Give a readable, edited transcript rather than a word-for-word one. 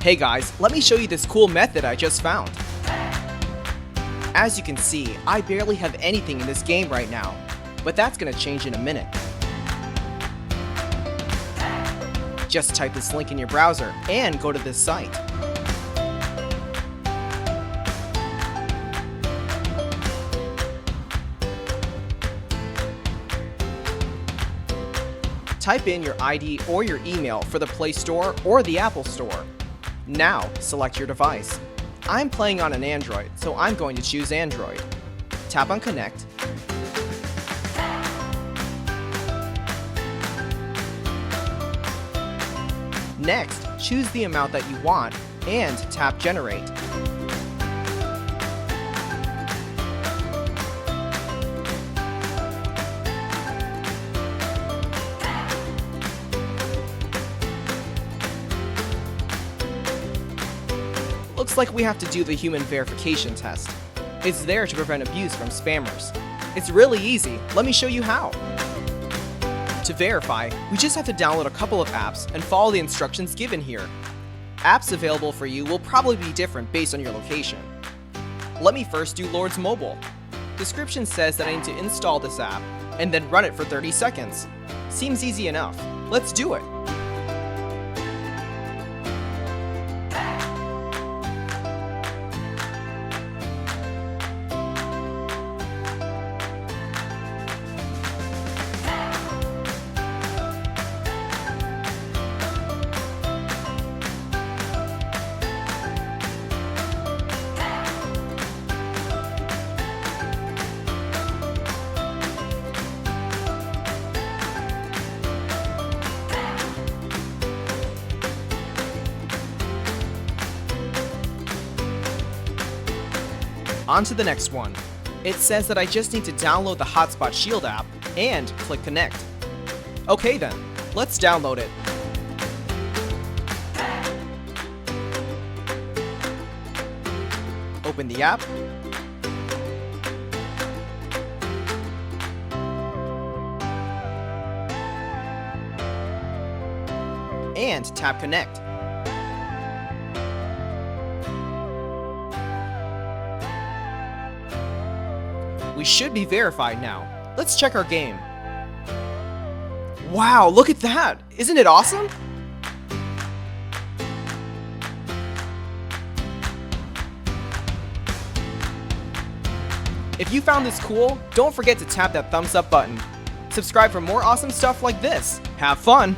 Hey guys, let me show you this cool method I just found. As you can see, I barely have anything in this game right now, but that's gonna change in a minute. Just type this link in your browser and go to this site. Type in your ID or your email for the Play Store or the Apple Store. Now, select your device. I'm playing on an Android, so I'm going to choose Android. Tap on Connect. Next, choose the amount that you want and tap Generate. Looks like we have to do the human verification test. It's there to prevent abuse from spammers. It's really easy. Let me show you how. To verify, we just have to download a couple of apps and follow the instructions given here. Apps available for you will probably be different based on your location. Let me first do Lord's Mobile. Description says that I need to install this app and then run it for 30 seconds. Seems easy enough. Let's do it. On to the next one. It says that I just need to download the Hotspot Shield app and click Connect. Okay then, let's download it. Open the app. And tap Connect. We should be verified now. Let's check our game. Wow, look at that! Isn't it awesome? If you found this cool, don't forget to tap that thumbs up button. Subscribe for more awesome stuff like this. Have fun!